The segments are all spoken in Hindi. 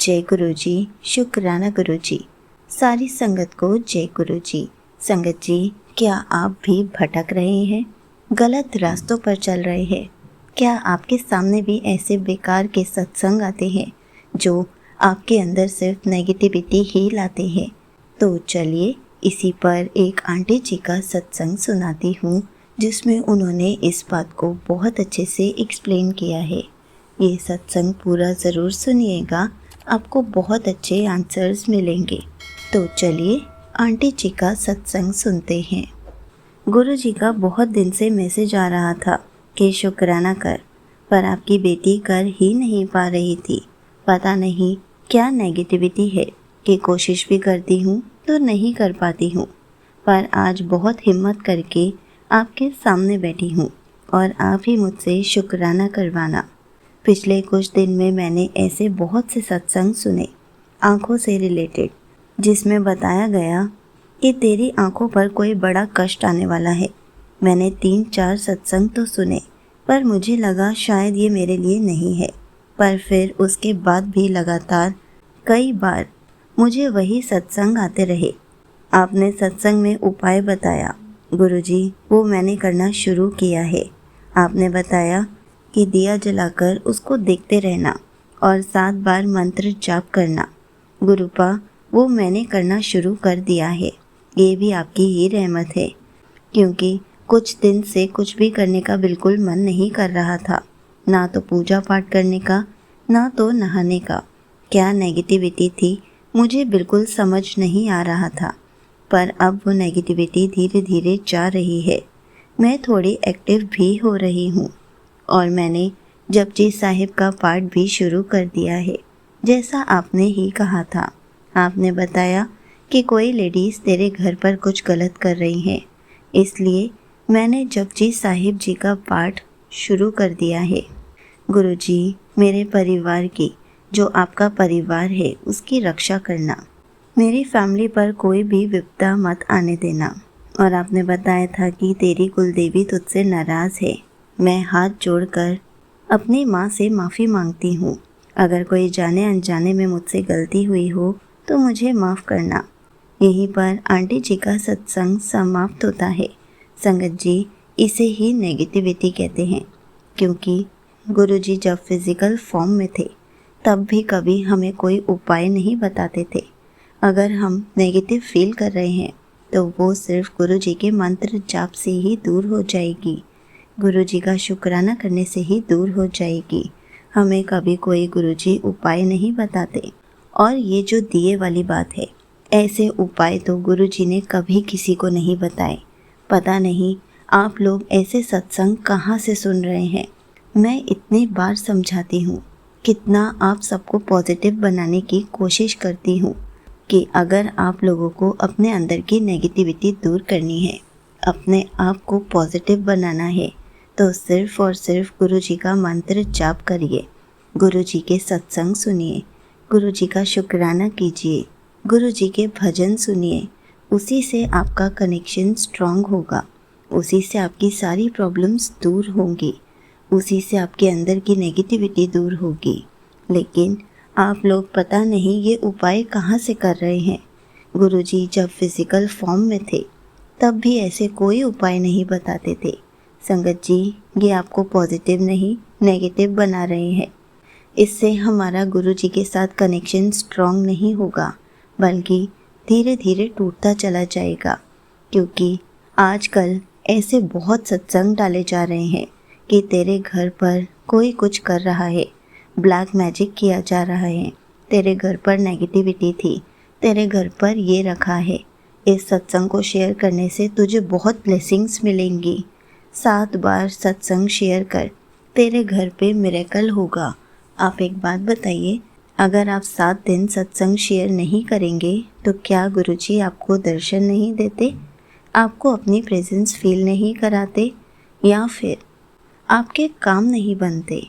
जय गुरु जी। शुक्राना गुरु जी। सारी संगत को जय गुरु जी। संगत जी, क्या आप भी भटक रहे हैं, गलत रास्तों पर चल रहे हैं? क्या आपके सामने भी ऐसे बेकार के सत्संग आते हैं जो आपके अंदर सिर्फ नेगेटिविटी ही लाते हैं? तो चलिए इसी पर एक आंटी जी का सत्संग सुनाती हूँ, जिसमें उन्होंने इस बात को बहुत अच्छे से एक्सप्लेन किया है। ये सत्संग पूरा ज़रूर सुनिएगा, आपको बहुत अच्छे आंसर्स मिलेंगे। तो चलिए आंटी जी का सत्संग सुनते हैं। गुरु जी का बहुत दिन से मैसेज आ रहा था कि शुक्राना कर, पर आपकी बेटी कर ही नहीं पा रही थी। पता नहीं क्या नेगेटिविटी है कि कोशिश भी करती हूँ तो नहीं कर पाती हूँ। पर आज बहुत हिम्मत करके आपके सामने बैठी हूँ और आप ही मुझसे शुक्राना करवाना। पिछले कुछ दिन में मैंने ऐसे बहुत से सत्संग सुने आँखों से रिलेटेड, जिसमें बताया गया कि तेरी आँखों पर कोई बड़ा कष्ट आने वाला है। मैंने 3-4 सत्संग तो सुने, पर मुझे लगा शायद ये मेरे लिए नहीं है। पर फिर उसके बाद भी लगातार कई बार मुझे वही सत्संग आते रहे। आपने सत्संग में उपाय बताया गुरुजी, वो मैंने करना शुरू किया है। आपने बताया कि दिया जलाकर उसको देखते रहना और 7 बार मंत्र जाप करना। गुरुपा, वो मैंने करना शुरू कर दिया है। ये भी आपकी ही रहमत है, क्योंकि कुछ दिन से कुछ भी करने का बिल्कुल मन नहीं कर रहा था, ना तो पूजा पाठ करने का, ना तो नहाने का। क्या नेगेटिविटी थी मुझे बिल्कुल समझ नहीं आ रहा था, पर अब वो नेगेटिविटी धीरे धीरे जा रही है। मैं थोड़ी एक्टिव भी हो रही हूँ और मैंने जपजी साहिब का पाठ भी शुरू कर दिया है, जैसा आपने ही कहा था। आपने बताया कि कोई लेडीज़ तेरे घर पर कुछ गलत कर रही हैं, इसलिए मैंने जपजी साहिब जी का पाठ शुरू कर दिया है। गुरुजी, मेरे परिवार की, जो आपका परिवार है, उसकी रक्षा करना। मेरी फैमिली पर कोई भी विपदा मत आने देना। और आपने बताया था कि तेरी कुलदेवी तुझसे नाराज़ है। मैं हाथ जोड़कर अपनी माँ से माफ़ी मांगती हूँ। अगर कोई जाने अनजाने में मुझसे गलती हुई हो तो मुझे माफ़ करना। यहीं पर आंटी जी का सत्संग समाप्त होता है। संगत जी, इसे ही नेगेटिविटी कहते हैं, क्योंकि गुरुजी जब फिज़िकल फॉर्म में थे तब भी कभी हमें कोई उपाय नहीं बताते थे। अगर हम नेगेटिव फील कर रहे हैं तो वो सिर्फ गुरुजी के मंत्र जाप से ही दूर हो जाएगी, गुरुजी का शुक्राना करने से ही दूर हो जाएगी। हमें कभी कोई गुरुजी उपाय नहीं बताते। और ये जो दिए वाली बात है, ऐसे उपाय तो गुरुजी ने कभी किसी को नहीं बताए। पता नहीं आप लोग ऐसे सत्संग कहाँ से सुन रहे हैं। मैं इतनी बार समझाती हूँ, कितना आप सबको पॉजिटिव बनाने की कोशिश करती हूँ कि अगर आप लोगों को अपने अंदर की नेगेटिविटी दूर करनी है, अपने आप को पॉजिटिव बनाना है, तो सिर्फ और सिर्फ गुरुजी का मंत्र जाप करिए, गुरुजी के सत्संग सुनिए, गुरुजी का शुक्राना कीजिए, गुरुजी के भजन सुनिए। उसी से आपका कनेक्शन स्ट्रांग होगा, उसी से आपकी सारी प्रॉब्लम्स दूर होंगी, उसी से आपके अंदर की नेगेटिविटी दूर होगी। लेकिन आप लोग पता नहीं ये उपाय कहाँ से कर रहे हैं। गुरुजी जब फिज़िकल फॉर्म में थे तब भी ऐसे कोई उपाय नहीं बताते थे। संगत जी, ये आपको पॉजिटिव नहीं नेगेटिव बना रहे हैं। इससे हमारा गुरुजी के साथ कनेक्शन स्ट्रांग नहीं होगा, बल्कि धीरे धीरे टूटता चला जाएगा। क्योंकि आजकल ऐसे बहुत सत्संग डाले जा रहे हैं कि तेरे घर पर कोई कुछ कर रहा है, ब्लैक मैजिक किया जा रहा है, तेरे घर पर नेगेटिविटी थी, तेरे घर पर ये रखा है। इस सत्संग को शेयर करने से तुझे बहुत ब्लेसिंग्स मिलेंगी। 7 बार सत्संग शेयर कर, तेरे घर पे मिरेकल होगा। आप एक बात बताइए, अगर आप 7 दिन सत्संग शेयर नहीं करेंगे तो क्या गुरुजी आपको दर्शन नहीं देते, आपको अपनी प्रेजेंस फील नहीं कराते, या फिर आपके काम नहीं बनते?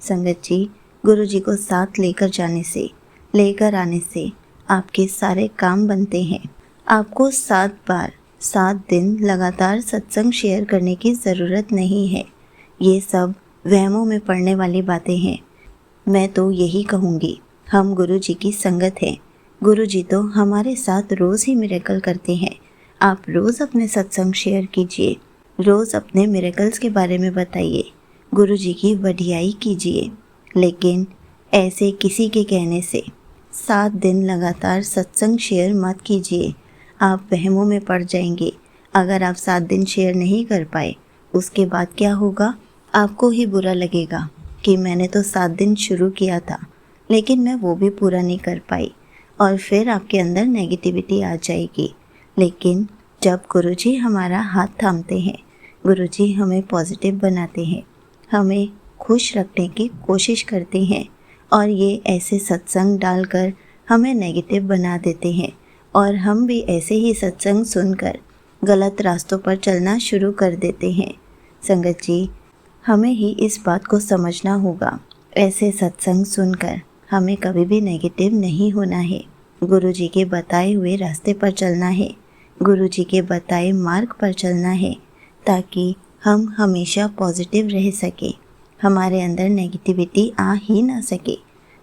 संगत जी, गुरुजी को साथ लेकर जाने से, लेकर आने से आपके सारे काम बनते हैं। आपको 7 बार 7 दिन लगातार सत्संग शेयर करने की ज़रूरत नहीं है। ये सब वहमों में पड़ने वाली बातें हैं। मैं तो यही कहूँगी, हम गुरु जी की संगत हैं। गुरु जी तो हमारे साथ रोज़ ही मिरेकल करते हैं। आप रोज़ अपने सत्संग शेयर कीजिए, रोज़ अपने मिरेकल्स के बारे में बताइए, गुरु जी की वडियाई कीजिए। लेकिन ऐसे किसी के कहने से 7 दिन लगातार सत्संग शेयर मत कीजिए। आप वहमों में पड़ जाएंगे। अगर आप 7 दिन शेयर नहीं कर पाए, उसके बाद क्या होगा? आपको ही बुरा लगेगा कि मैंने तो 7 दिन शुरू किया था, लेकिन मैं वो भी पूरा नहीं कर पाई, और फिर आपके अंदर नेगेटिविटी आ जाएगी। लेकिन जब गुरुजी हमारा हाथ थामते हैं, गुरुजी हमें पॉजिटिव बनाते हैं, हमें खुश रखने की कोशिश करते हैं, और ये ऐसे सत्संग डालकर हमें नेगेटिव बना देते हैं, और हम भी ऐसे ही सत्संग सुनकर गलत रास्तों पर चलना शुरू कर देते हैं। संगत जी, हमें ही इस बात को समझना होगा। ऐसे सत्संग सुनकर हमें कभी भी नेगेटिव नहीं होना है। गुरु जी के बताए हुए रास्ते पर चलना है, गुरु जी के बताए मार्ग पर चलना है, ताकि हम हमेशा पॉजिटिव रह सके, हमारे अंदर नेगेटिविटी आ ही ना सके।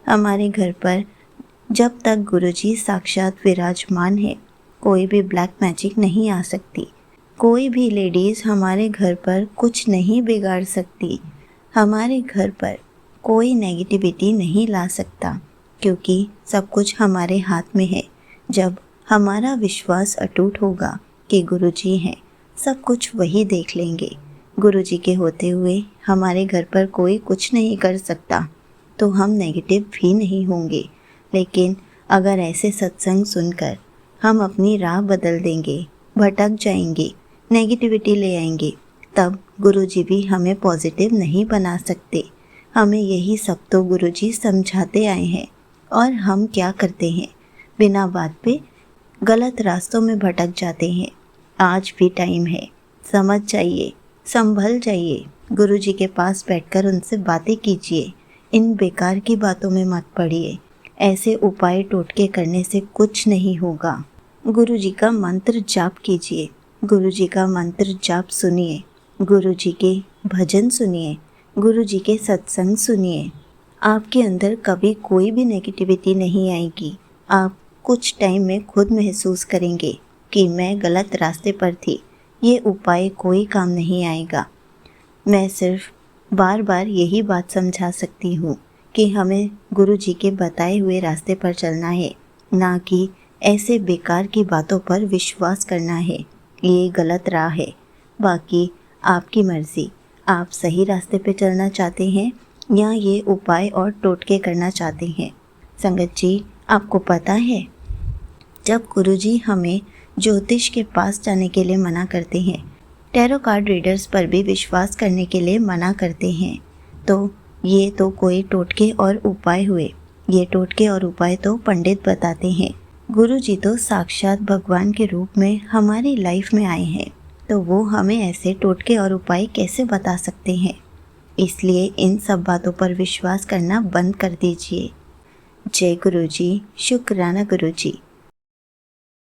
हमारे घर पर जब तक गुरु जी साक्षात विराजमान है, कोई भी ब्लैक मैजिक नहीं आ सकती। कोई भी लेडीज़ हमारे घर पर कुछ नहीं बिगाड़ सकती। हमारे घर पर कोई नेगेटिविटी नहीं ला सकता, क्योंकि सब कुछ हमारे हाथ में है। जब हमारा विश्वास अटूट होगा कि गुरुजी हैं, सब कुछ वही देख लेंगे। गुरुजी के होते हुए हमारे घर पर कोई कुछ नहीं कर सकता, तो हम नेगेटिव भी नहीं होंगे। लेकिन अगर ऐसे सत्संग सुनकर हम अपनी राह बदल देंगे, भटक जाएंगे, नेगेटिविटी ले आएंगे, तब गुरुजी भी हमें पॉजिटिव नहीं बना सकते। हमें यही सब तो गुरुजी समझाते आए हैं, और हम क्या करते हैं? बिना बात पे गलत रास्तों में भटक जाते हैं। आज भी टाइम है, समझ जाइए, संभल जाइए। गुरुजी के पास बैठकर उनसे बातें कीजिए। इन बेकार की बातों में मत पड़िए। ऐसे उपाय टोटके करने से कुछ नहीं होगा। गुरुजी का मंत्र जाप कीजिए, गुरुजी का मंत्र जाप सुनिए, गुरुजी के भजन सुनिए, गुरुजी के सत्संग सुनिए। आपके अंदर कभी कोई भी नेगेटिविटी नहीं आएगी। आप कुछ टाइम में खुद महसूस करेंगे कि मैं गलत रास्ते पर थी, ये उपाय कोई काम नहीं आएगा। मैं सिर्फ बार बार यही बात समझा सकती हूँ कि हमें गुरुजी के बताए हुए रास्ते पर चलना है, ना कि ऐसे बेकार की बातों पर विश्वास करना है। ये गलत राह है। बाकी आपकी मर्ज़ी, आप सही रास्ते पे चलना चाहते हैं या ये उपाय और टोटके करना चाहते हैं। संगत जी, आपको पता है, जब गुरुजी हमें ज्योतिष के पास जाने के लिए मना करते हैं, टैरो कार्ड रीडर्स पर भी विश्वास करने के लिए मना करते हैं, तो ये तो कोई टोटके और उपाय हुए। ये टोटके और उपाय तो पंडित बताते हैं। गुरुजी तो साक्षात भगवान के रूप में हमारी लाइफ में आए हैं, तो वो हमें ऐसे टोटके और उपाय कैसे बता सकते हैं? इसलिए इन सब बातों पर विश्वास करना बंद कर दीजिए। जय गुरुजी, शुक्राना गुरुजी।